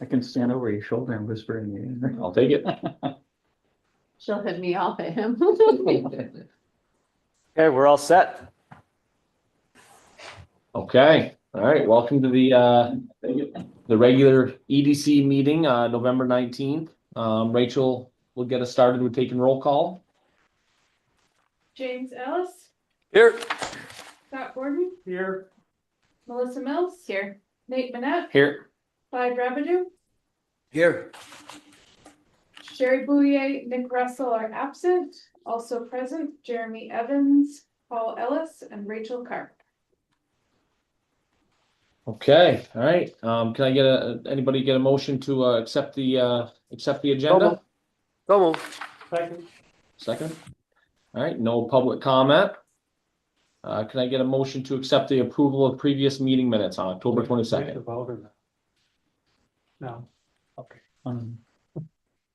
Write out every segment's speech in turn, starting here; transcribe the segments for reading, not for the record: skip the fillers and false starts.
I can stand over your shoulder and whisper in your ear. I'll take it. She'll hit me off at him. Okay, we're all set. Okay, all right, welcome to the regular EDC meeting, November 19th. Rachel will get us started with taking roll call. James Ellis, Here. Scott Gordon, Here. Melissa Mills, Here. Nate Manette, Here. Clyde Rabidou, Here. Sherry Bouye, Nick Russell are absent. Also present, Jeremy Evans, Paul Ellis, and Rachel Carp. Okay, all right, can I get anybody get a motion to, accept the agenda? So move. Second. All right, no public comment. Can I get a motion to accept the approval of previous meeting minutes on October 22nd? No. Okay.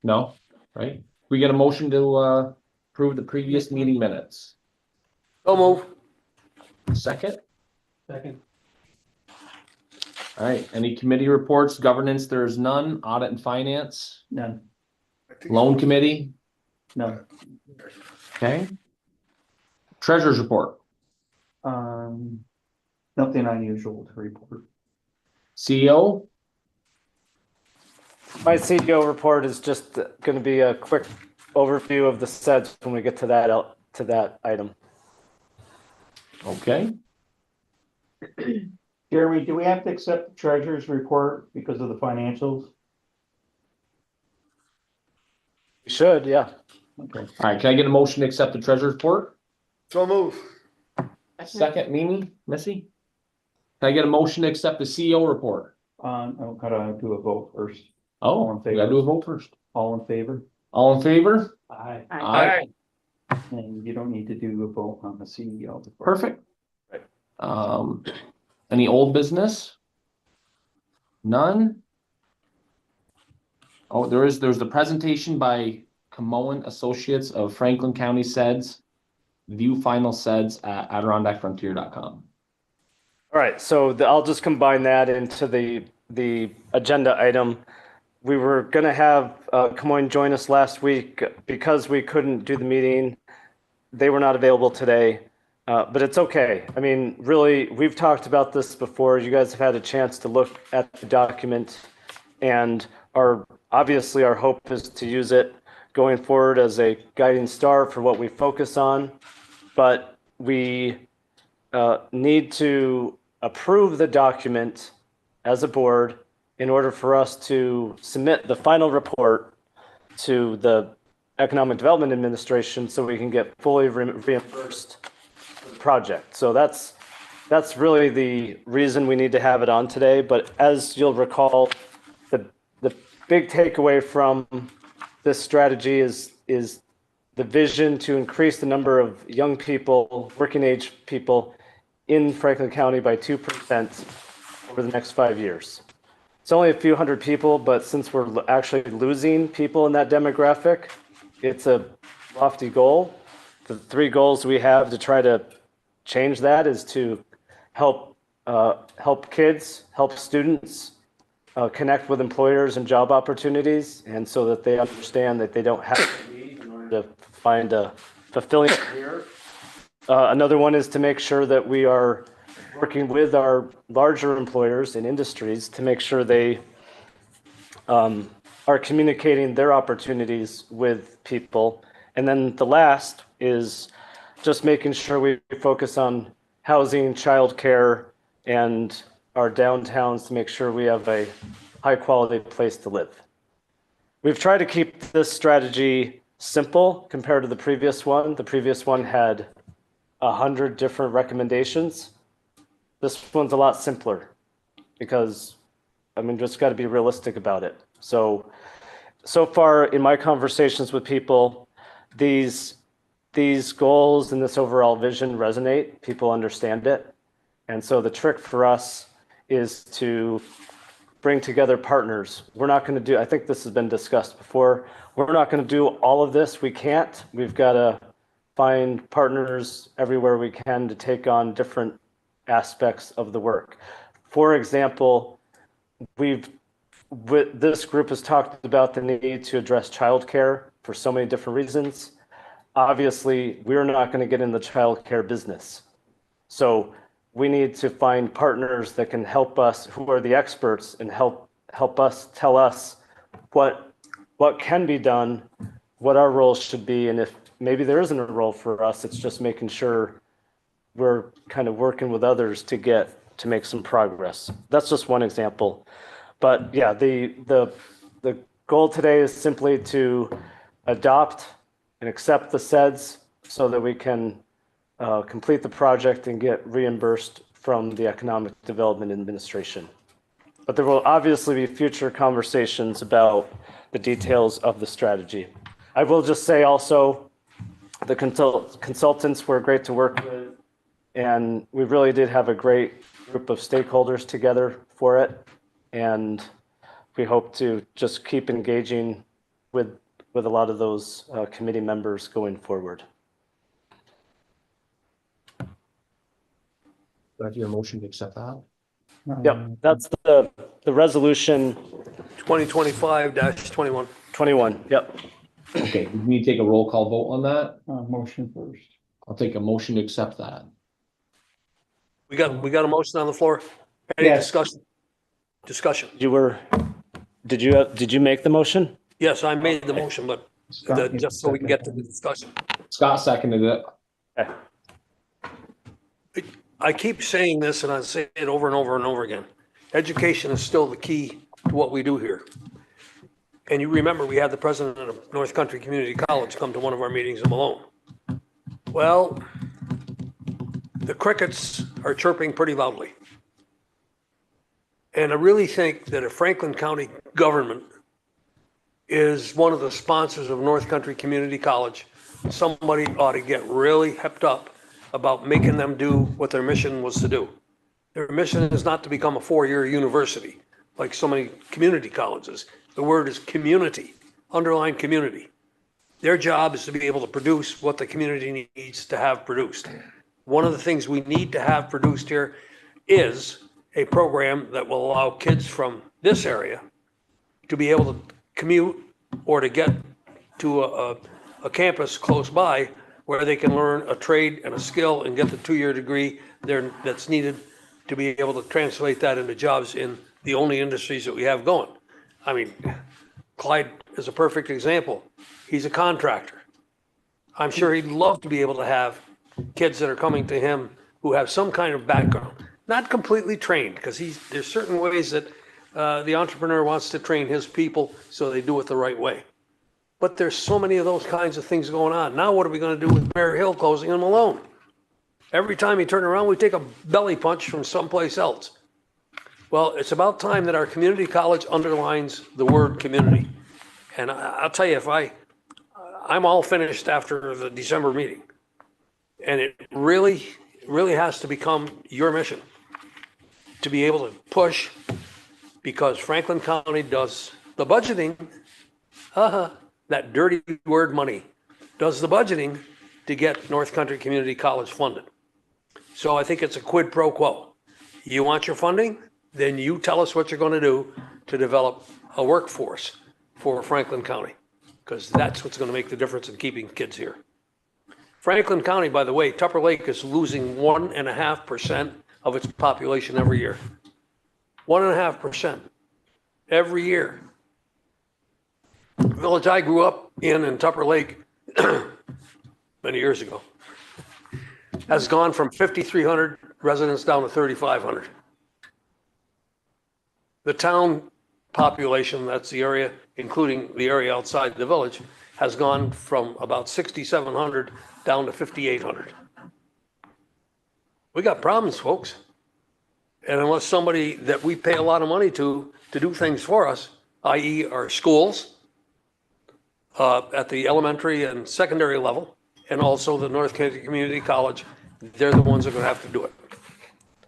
No, right? We get a motion to, approve the previous meeting minutes. So move. Second? Second. All right, any committee reports, governance, there's none, audit and finance, None. loan committee, No. okay? Treasurer's report, Nothing unusual to report. CEO, My CEO report is just going to be a quick overview of the SEDS when we get to that item. okay? Jeremy, do we have to accept the treasurer's report because of the financials? We should, yeah. Okay. All right, can I get a motion to accept the treasurer's report? So move. Second, Mimi, Missy? Can I get a motion to accept the CEO report? I'll gotta do a vote first. Oh, All in we favor. gotta do a vote first. All in favor? All in favor? Aye. Aye. And you don't need to do a vote on the CEO. report. Perfect. Right. Any old business? None? Oh, there's the presentation by Camoan Associates of Franklin County SEDS. View final SEDS at AdirondackFrontier.com. All right, so I'll just combine that into the agenda item. We were going to have Camoin join us last week because we couldn't do the meeting. They were not available today, but it's okay. I mean, really, we've talked about this before. You guys have had a chance to look at the document, and obviously our hope is to use it going forward as a guiding star for what we focus on. But we need to approve the document as a board in order for us to submit the final report to the Economic Development Administration so we can get fully reimbursed for the project. So that's really the reason we need to have it on today. But as you'll recall, the big takeaway from this strategy is the vision to increase the number of young people, working age people in Franklin County by 2% over the next 5 years. It's only a few hundred people, but since we're actually losing people in that demographic, it's a lofty goal. The 3 goals we have to try to change that is to help kids, help students, connect with employers and job opportunities, and so that they understand that they don't have to leave in order to find a fulfilling career. Another one is to make sure that we are working with our larger employers and industries to make sure they are communicating their opportunities with people. And then the last is just making sure we focus on housing, childcare, and our downtowns to make sure we have a high quality place to live. We've tried to keep this strategy simple compared to the previous one. The previous one had 100 different recommendations. This one's a lot simpler because, I mean, just got to be realistic about it. So far in my conversations with people, these goals and this overall vision resonate. People understand it. And so the trick for us is to bring together partners. We're not going to do, I think this has been discussed before, we're not going to do all of this. We can't. We've got to find partners everywhere we can to take on different aspects of the work. For example, we've this group has talked about the need to address childcare for so many different reasons. Obviously, we're not going to get in the childcare business. So we need to find partners that can help us, who are the experts, and help us tell us what can be done, what our role should be, and if maybe there isn't a role for us, it's just making sure we're kind of working with others to make some progress. That's just one example. But yeah, the goal today is simply to adopt and accept the SEDS so that we can complete the project and get reimbursed from the Economic Development Administration. But there will obviously be future conversations about the details of the strategy. I will just say also, the consultants were great to work with, and we really did have a great group of stakeholders together for it. And we hope to just keep engaging with a lot of those committee members going forward. Do I have your motion to accept that? Yep, that's the resolution 2025-21. 21. Yep. Okay, we need to take a roll call vote on that. Motion first. I'll take a motion to accept that. We got a motion on the floor. Any Yes. discussion? Discussion. Did you make the motion? Yes, I made the motion, but Scott, just so we can get to the discussion. Scott seconded it. Okay. I keep saying this and I say it over and over and over again. Education is still the key to what we do here. And you remember we had the president of North Country Community College come to one of our meetings in Malone. Well, the crickets are chirping pretty loudly. And I really think that if Franklin County government is one of the sponsors of North Country Community College, somebody ought to get really hepped up about making them do what their mission was to do. Their mission is not to become a 4-year university like so many community colleges. The word is community, underline community. Their job is to be able to produce what the community needs to have produced. One of the things we need to have produced here is a program that will allow kids from this area to be able to commute or to get to a campus close by where they can learn a trade and a skill and get the 2-year degree there that's needed to be able to translate that into jobs in the only industries that we have going. I mean, Clyde is a perfect example. He's a contractor. I'm sure he'd love to be able to have kids that are coming to him who have some kind of background, not completely trained, because there's certain ways that the entrepreneur wants to train his people so they do it the right way. But there's so many of those kinds of things going on. Now what are we going to do with Bear Hill closing in Malone? Every time you turn around, we take a belly punch from someplace else. Well, it's about time that our community college underlines the word community. And I'll tell you, I'm all finished after the December meeting. And it really, really has to become your mission to be able to push, because Franklin County does the budgeting, that dirty word money, does the budgeting to get North Country Community College funded. So I think it's a quid pro quo. You want your funding? Then you tell us what you're going to do to develop a workforce for Franklin County, because that's what's going to make the difference in keeping kids here. Franklin County, by the way, Tupper Lake is losing 1.5% of its population every year. 1.5% every year. The village I grew up in Tupper Lake many years ago, has gone from 5,300 residents down to 3,500. The town population, that's the area, including the area outside the village, has gone from about 6,700 down to 5,800. We got problems, folks. And unless somebody that we pay a lot of money to do things for us, i.e. our schools, at the elementary and secondary level, and also the North Country Community College, they're the ones that are going to have to do it.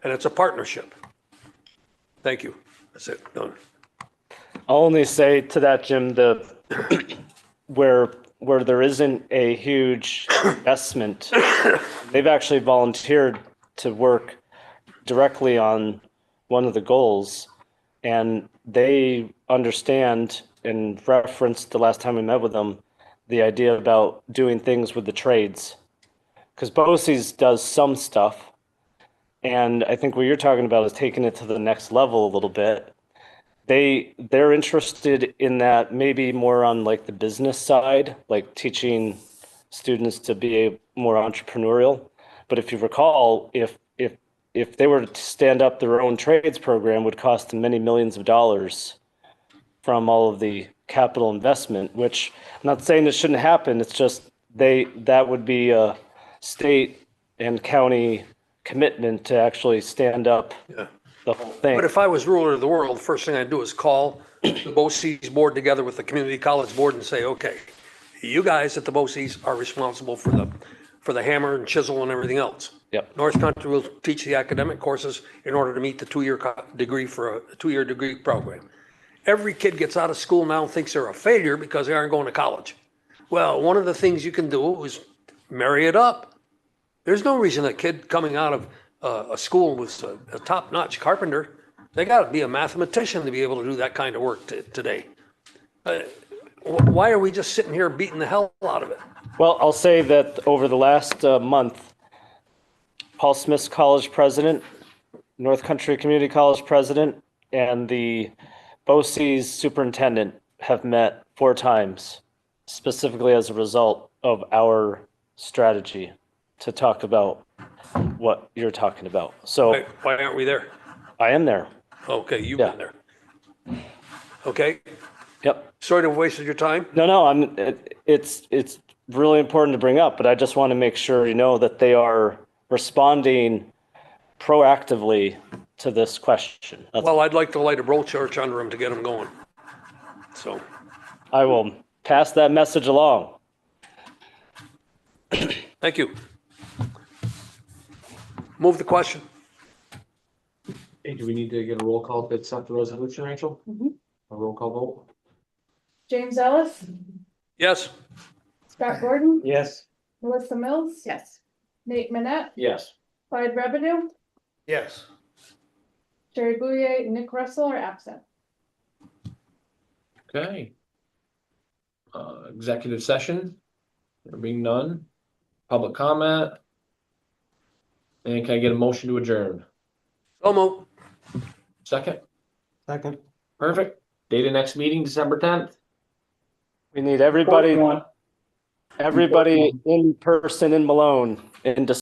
And it's a partnership. Thank you. That's it. Done. I'll only say to that, Jim, where there isn't a huge investment, they've actually volunteered to work directly on one of the goals. And they understand and referenced the last time we met with them, the idea about doing things with the trades. Because BOCES does some stuff. And I think what you're talking about is taking it to the next level a little bit. They're interested in that maybe more on like the business side, like teaching students to be more entrepreneurial. But if you recall, if they were to stand up their own trades program, would cost them many millions of dollars from all of the capital investment, which I'm not saying this shouldn't happen. It's just that would be a state and county commitment to actually stand up Yeah. the whole thing. But if I was ruler of the world, the first thing I'd do is call the BOCES board together with the community college board and say, okay, you guys at the BOCES are responsible for the hammer and chisel and everything else. Yep. North Country will teach the academic courses in order to meet the two-year degree for a two-year degree program. Every kid gets out of school now and thinks they're a failure because they aren't going to college. Well, one of the things you can do is marry it up. There's no reason a kid coming out of a school with a top-notch carpenter, they got to be a mathematician to be able to do that kind of work today. Why are we just sitting here beating the hell out of it? Well, I'll say that over the last month, Paul Smith's college president, North Country Community College president, and the BOCES superintendent have met 4 times, specifically as a result of our strategy to talk about what you're talking about. So Why aren't we there? I am there. Okay, you've Yeah. been there. Okay, Yep. sorry to have wasted your time. No, it's really important to bring up, but I just want to make sure you know that they are responding proactively to this question. Well, I'd like to light a blowtorch under them to get them going. So, I will pass that message along. thank you. Move the question. Hey, do we need to get a roll call to accept the resolution, Rachel? A roll call vote? James Ellis, Yes, Scott Gordon, Yes. Melissa Mills, Yes. Nate Manette, Yes. Clyde Revenue, yes. Jerry Bouye, Nick Russell are absent. Okay. Executive session, there being none, public comment. And can I get a motion to adjourn? So moved. Second, Second. perfect. Date of next meeting, December 10th. We need everybody Fourth one. in person in Malone in